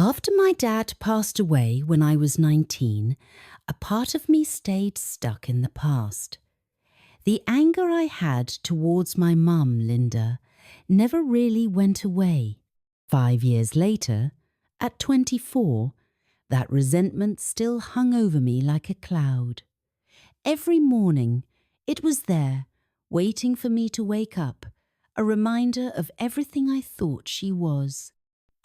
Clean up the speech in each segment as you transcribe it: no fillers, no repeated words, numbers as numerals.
After my dad passed away when I was 19, a part of me stayed stuck in the past. The anger I had towards my mum, Linda, never really went away. 5 years later, at 24, that resentment still hung over me like a cloud. Every morning, it was there, waiting for me to wake up, a reminder of everything I thought she was.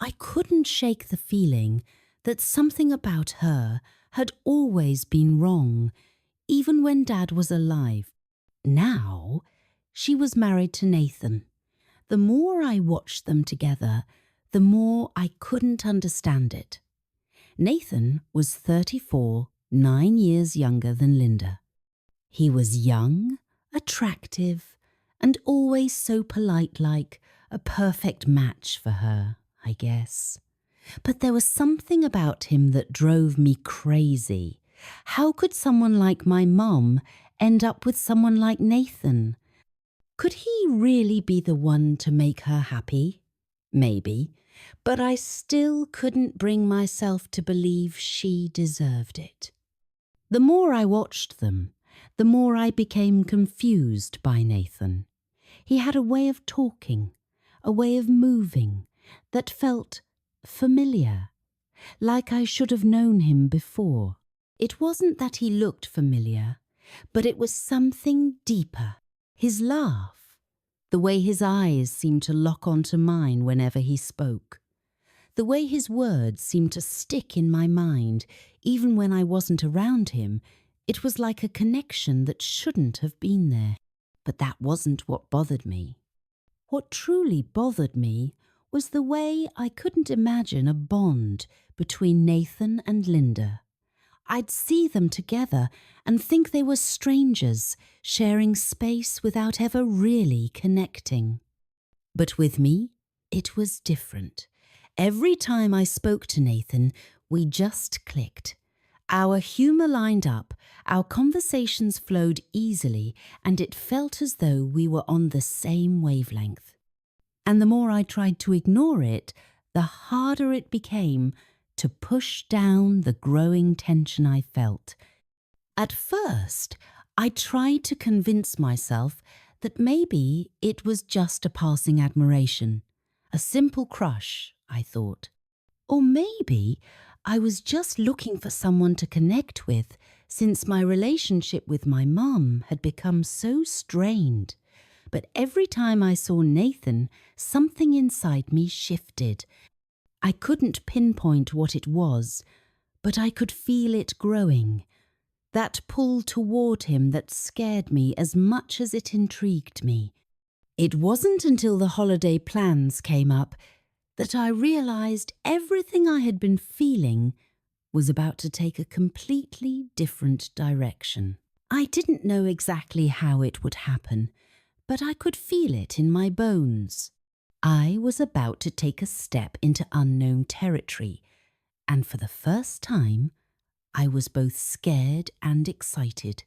I couldn't shake the feeling that something about her had always been wrong, even when Dad was alive. Now, she was married to Nathan. The more I watched them together, the more I couldn't understand it. Nathan was 34, 9 years younger than Linda. He was young, attractive, and always so polite, like a perfect match for her, I guess. But there was something about him that drove me crazy. How could someone like my mum end up with someone like Nathan? Could he really be the one to make her happy? Maybe, but I still couldn't bring myself to believe she deserved it. The more I watched them, the more I became confused by Nathan. He had a way of talking, a way of moving, that felt familiar, like I should have known him before. It wasn't that he looked familiar, but it was something deeper. His laugh, the way his eyes seemed to lock onto mine whenever he spoke, the way his words seemed to stick in my mind even when I wasn't around him. It was like a connection that shouldn't have been there. But that wasn't what bothered me. What truly bothered me was the way I couldn't imagine a bond between Nathan and Linda. I'd see them together and think they were strangers, sharing space without ever really connecting. But with me, it was different. Every time I spoke to Nathan, we just clicked. Our humour lined up, our conversations flowed easily, and it felt as though we were on the same wavelength. And the more I tried to ignore it, the harder it became to push down the growing tension I felt. At first, I tried to convince myself that maybe it was just a passing admiration, a simple crush, I thought. Or maybe I was just looking for someone to connect with, since my relationship with my mum had become so strained. But every time I saw Nathan, something inside me shifted. I couldn't pinpoint what it was, but I could feel it growing. That pull toward him that scared me as much as it intrigued me. It wasn't until the holiday plans came up that I realized everything I had been feeling was about to take a completely different direction. I didn't know exactly how it would happen, but I could feel it in my bones. I was about to take a step into unknown territory, and for the first time, I was both scared and excited.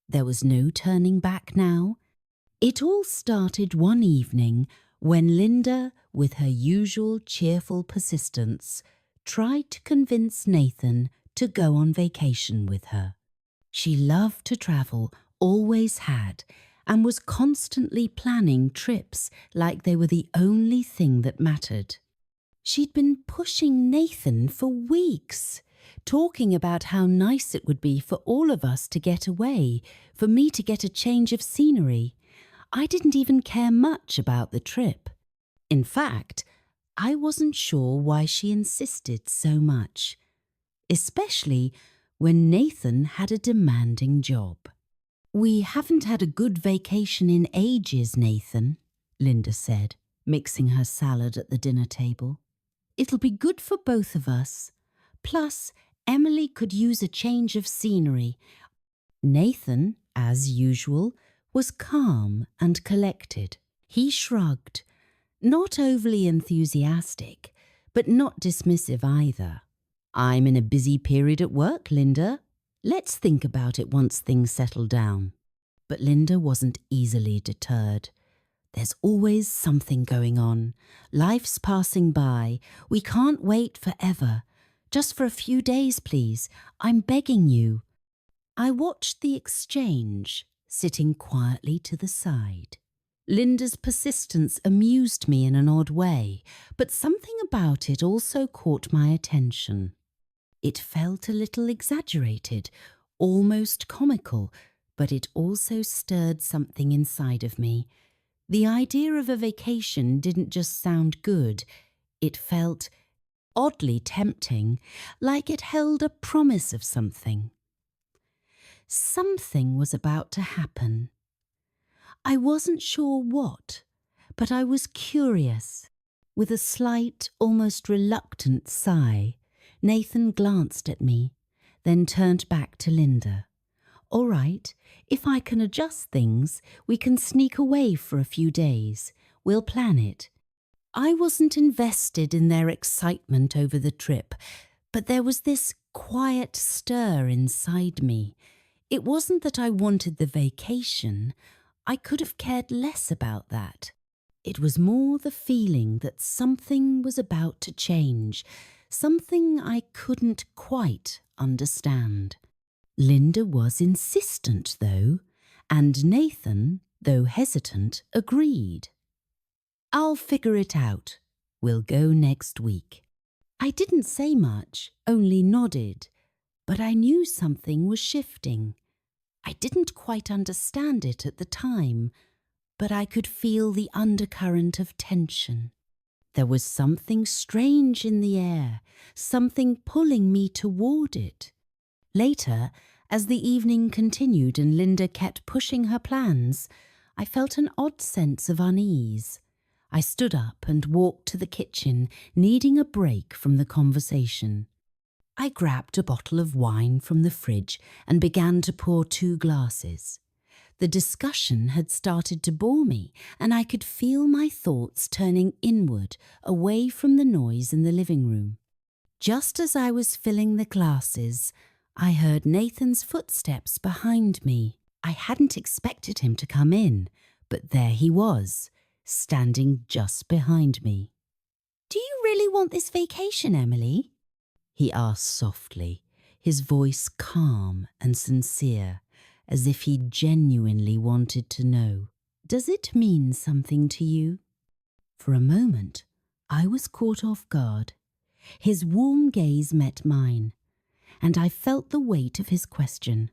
There was no turning back now. It all started one evening when Linda, with her usual cheerful persistence, tried to convince Nathan to go on vacation with her. She loved to travel, always had, and was constantly planning trips like they were the only thing that mattered. She'd been pushing Nathan for weeks, talking about how nice it would be for all of us to get away, for me to get a change of scenery. I didn't even care much about the trip. In fact, I wasn't sure why she insisted so much, especially when Nathan had a demanding job. "We haven't had a good vacation in ages, Nathan," Linda said, mixing her salad at the dinner table. "It'll be good for both of us. Plus, Emily could use a change of scenery." Nathan, as usual, was calm and collected. He shrugged, not overly enthusiastic, but not dismissive either. "I'm in a busy period at work, Linda. Let's think about it once things settle down." But Linda wasn't easily deterred. There's always something going on. Life's passing by. We can't wait forever. Just for a few days, please. I'm begging you. I watched the exchange, sitting quietly to the side. Linda's persistence amused me in an odd way, but something about it also caught my attention. It felt a little exaggerated, almost comical, but it also stirred something inside of me. The idea of a vacation didn't just sound good, it felt oddly tempting, like it held a promise of something. Something was about to happen. I wasn't sure what, but I was curious. With a slight, almost reluctant sigh, Nathan glanced at me, then turned back to Linda. All right, if I can adjust things, we can sneak away for a few days. We'll plan it. I wasn't invested in their excitement over the trip, but there was this quiet stir inside me. It wasn't that I wanted the vacation. I could have cared less about that. It was more the feeling that something was about to change, something I couldn't quite understand. Linda was insistent, though, and Nathan, though hesitant, agreed. I'll figure it out. We'll go next week. I didn't say much, only nodded, but I knew something was shifting. I didn't quite understand it at the time, but I could feel the undercurrent of tension. There was something strange in the air, something pulling me toward it. Later, as the evening continued and Linda kept pushing her plans, I felt an odd sense of unease. I stood up and walked to the kitchen, needing a break from the conversation. I grabbed a bottle of wine from the fridge and began to pour 2 glasses. The discussion had started to bore me, and I could feel my thoughts turning inward, away from the noise in the living room. Just as I was filling the glasses, I heard Nathan's footsteps behind me. I hadn't expected him to come in, but there he was, standing just behind me. "Do you really want this vacation, Emily?" he asked softly, his voice calm and sincere, as if he genuinely wanted to know. "Does it mean something to you?" For a moment, I was caught off guard. His warm gaze met mine, and I felt the weight of his question.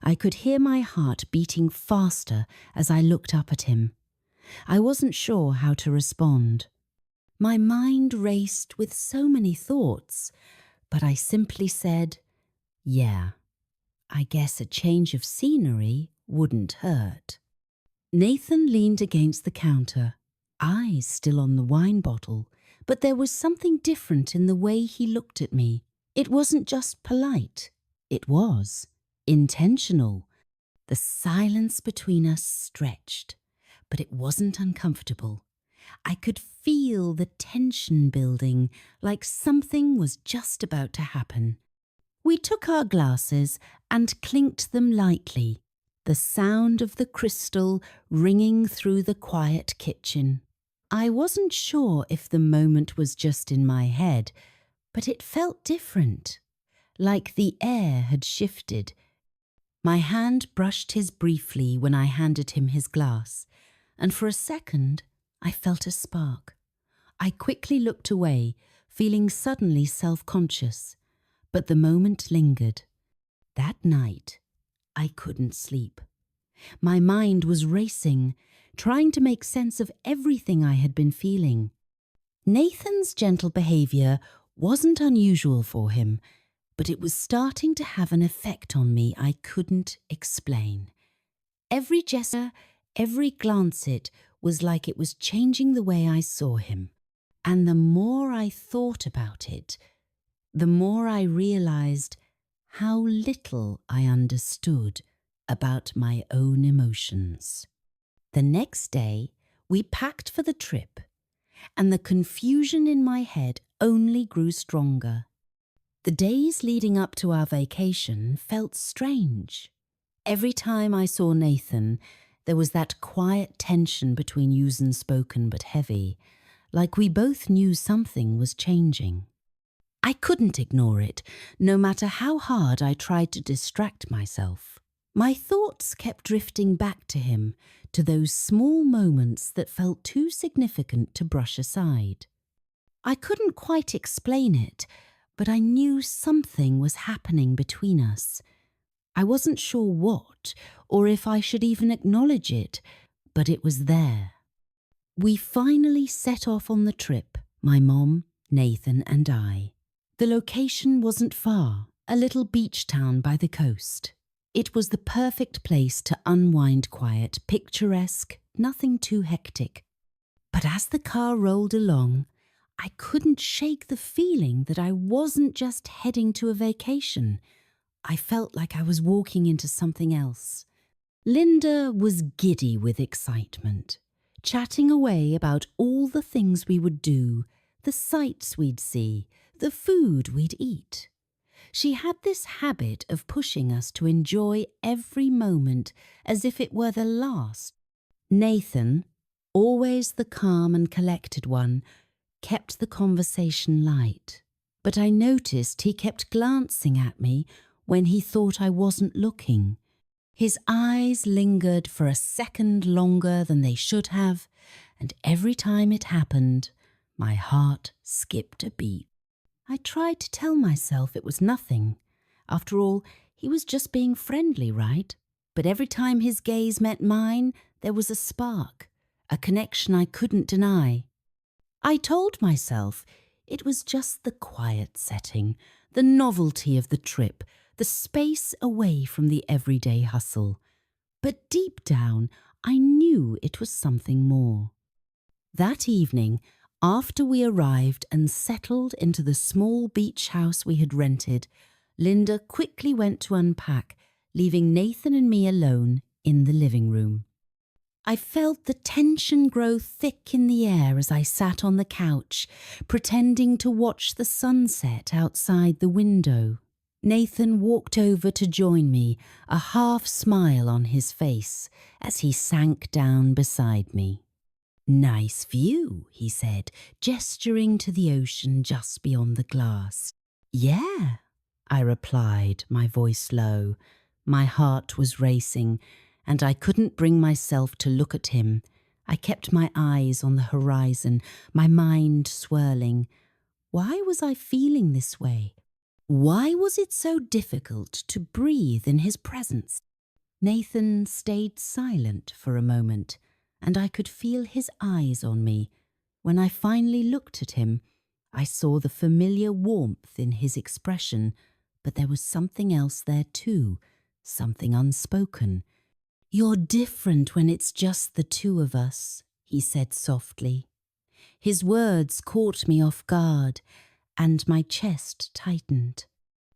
I could hear my heart beating faster as I looked up at him. I wasn't sure how to respond. My mind raced with so many thoughts, but I simply said, "Yeah, I guess a change of scenery wouldn't hurt." Nathan leaned against the counter, eyes still on the wine bottle, but there was something different in the way he looked at me. It wasn't just polite. It was intentional. The silence between us stretched, but it wasn't uncomfortable. I could feel the tension building, like something was just about to happen. We took our glasses and clinked them lightly, the sound of the crystal ringing through the quiet kitchen. I wasn't sure if the moment was just in my head, but it felt different, like the air had shifted. My hand brushed his briefly when I handed him his glass, and for a second I felt a spark. I quickly looked away, feeling suddenly self-conscious, but the moment lingered. That night, I couldn't sleep. My mind was racing, trying to make sense of everything I had been feeling. Nathan's gentle behavior wasn't unusual for him, but it was starting to have an effect on me I couldn't explain. Every gesture, every glance was like it was changing the way I saw him. And the more I thought about it, the more I realized how little I understood about my own emotions. The next day, we packed for the trip, and the confusion in my head only grew stronger. The days leading up to our vacation felt strange. Every time I saw Nathan, There was that quiet tension between used spoken but heavy, like we both knew something was changing. I couldn't ignore it, no matter how hard I tried to distract myself. My thoughts kept drifting back to him, to those small moments that felt too significant to brush aside. I couldn't quite explain it, but I knew something was happening between us. I wasn't sure what, or if I should even acknowledge it, but it was there. We finally set off on the trip, my mom, Nathan and I. The location wasn't far, a little beach town by the coast. It was the perfect place to unwind, quiet, picturesque, nothing too hectic. But as the car rolled along, I couldn't shake the feeling that I wasn't just heading to a vacation. I felt like I was walking into something else. Linda was giddy with excitement, chatting away about all the things we would do, the sights we'd see, the food we'd eat. She had this habit of pushing us to enjoy every moment as if it were the last. Nathan, always the calm and collected one, kept the conversation light, but I noticed he kept glancing at me when he thought I wasn't looking. His eyes lingered for a second longer than they should have, and every time it happened, my heart skipped a beat. I tried to tell myself it was nothing. After all, he was just being friendly, right? But every time his gaze met mine, there was a spark, a connection I couldn't deny. I told myself it was just the quiet setting, the novelty of the trip, the space away from the everyday hustle. But deep down, I knew it was something more. That evening, after we arrived and settled into the small beach house we had rented, Linda quickly went to unpack, leaving Nathan and me alone in the living room. I felt the tension grow thick in the air as I sat on the couch, pretending to watch the sunset outside the window. Nathan walked over to join me, a half smile on his face, as he sank down beside me. "Nice view," he said, gesturing to the ocean just beyond the glass. "Yeah," I replied, my voice low. My heart was racing, and I couldn't bring myself to look at him. I kept my eyes on the horizon, my mind swirling. Why was I feeling this way? Why was it so difficult to breathe in his presence? Nathan stayed silent for a moment, and I could feel his eyes on me. When I finally looked at him, I saw the familiar warmth in his expression, but there was something else there too, something unspoken. "You're different when it's just the two of us," he said softly. His words caught me off guard, and my chest tightened.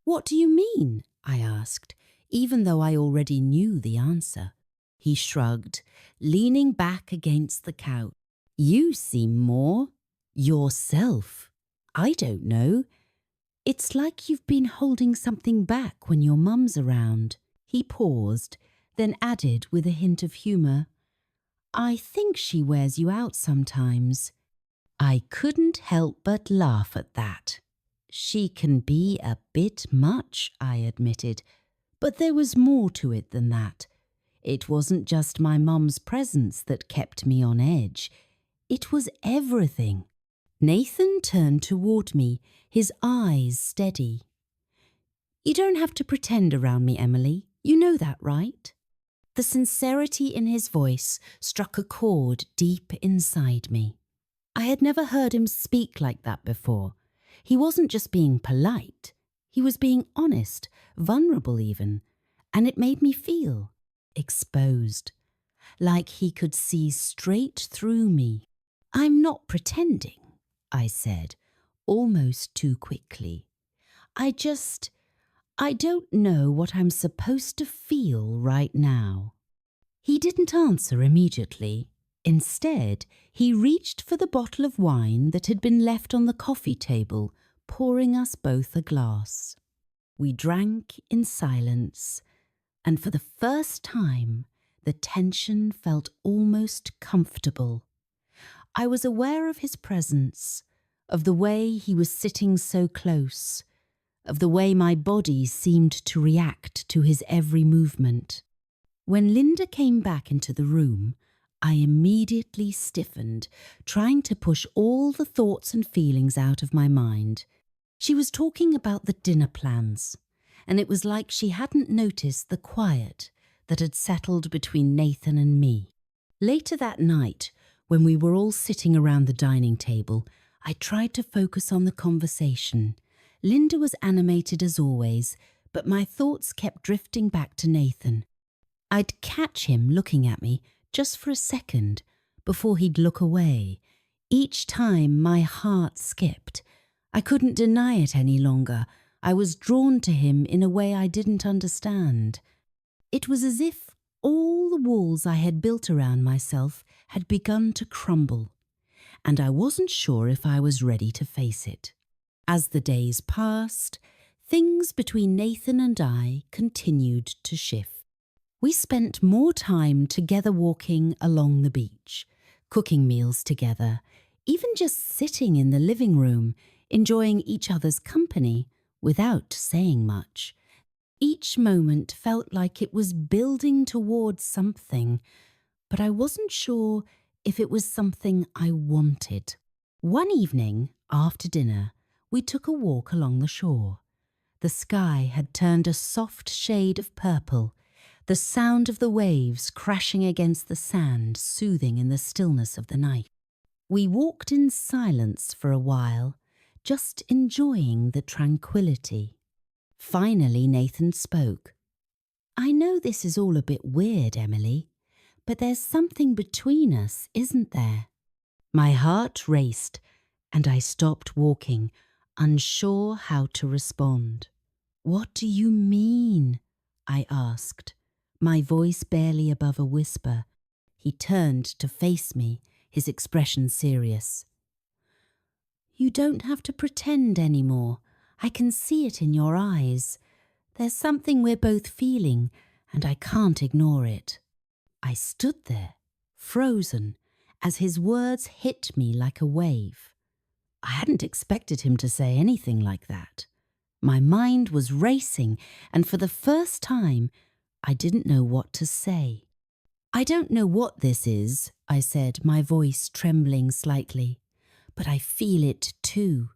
"What do you mean?" I asked, even though I already knew the answer. He shrugged, leaning back against the couch. "You seem more yourself. I don't know. It's like you've been holding something back when your mum's around." He paused, then added with a hint of humour, "I think she wears you out sometimes." I couldn't help but laugh at that. "She can be a bit much," I admitted, but there was more to it than that. It wasn't just my mum's presence that kept me on edge. It was everything. Nathan turned toward me, his eyes steady. "You don't have to pretend around me, Emily. You know that, right?" The sincerity in his voice struck a chord deep inside me. I had never heard him speak like that before. He wasn't just being polite. He was being honest, vulnerable even, and it made me feel exposed, like he could see straight through me. "I'm not pretending," I said, almost too quickly. I don't know what I'm supposed to feel right now." He didn't answer immediately. Instead, he reached for the bottle of wine that had been left on the coffee table, pouring us both a glass. We drank in silence, and for the first time, The tension felt almost comfortable. I was aware of his presence, of the way he was sitting so close, of the way my body seemed to react to his every movement. When Linda came back into the room, I immediately stiffened, trying to push all the thoughts and feelings out of my mind. She was talking about the dinner plans, and it was like she hadn't noticed the quiet that had settled between Nathan and me. Later that night, when we were all sitting around the dining table, I tried to focus on the conversation. Linda was animated as always, but my thoughts kept drifting back to Nathan. I'd catch him looking at me just for a second before he'd look away. Each time my heart skipped. I couldn't deny it any longer. I was drawn to him in a way I didn't understand. It was as if all the walls I had built around myself had begun to crumble, and I wasn't sure if I was ready to face it. As the days passed, things between Nathan and I continued to shift. We spent more time together walking along the beach, cooking meals together, even just sitting in the living room, enjoying each other's company without saying much. Each moment felt like it was building towards something, but I wasn't sure if it was something I wanted. One evening, after dinner, we took a walk along the shore. The sky had turned a soft shade of purple, the sound of the waves crashing against the sand soothing in the stillness of the night. We walked in silence for a while, just enjoying the tranquility. Finally, Nathan spoke. "I know this is all a bit weird, Emily, but there's something between us, isn't there?" My heart raced, and I stopped walking, unsure how to respond. "What do you mean?" I asked, my voice barely above a whisper. He turned to face me, his expression serious. "You don't have to pretend anymore. I can see it in your eyes. There's something we're both feeling, and I can't ignore it." I stood there, frozen, as his words hit me like a wave. I hadn't expected him to say anything like that. My mind was racing, and for the first time, I didn't know what to say. "I don't know what this is," I said, my voice trembling slightly, "but I feel it too."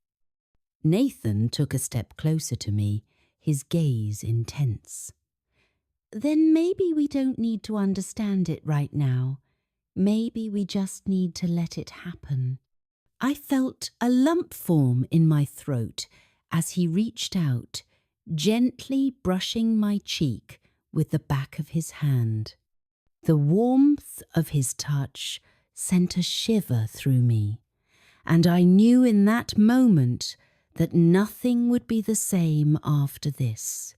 Nathan took a step closer to me, his gaze intense. "Then maybe we don't need to understand it right now. Maybe we just need to let it happen." I felt a lump form in my throat as he reached out, gently brushing my cheek with the back of his hand. The warmth of his touch sent a shiver through me, and I knew in that moment that nothing would be the same after this.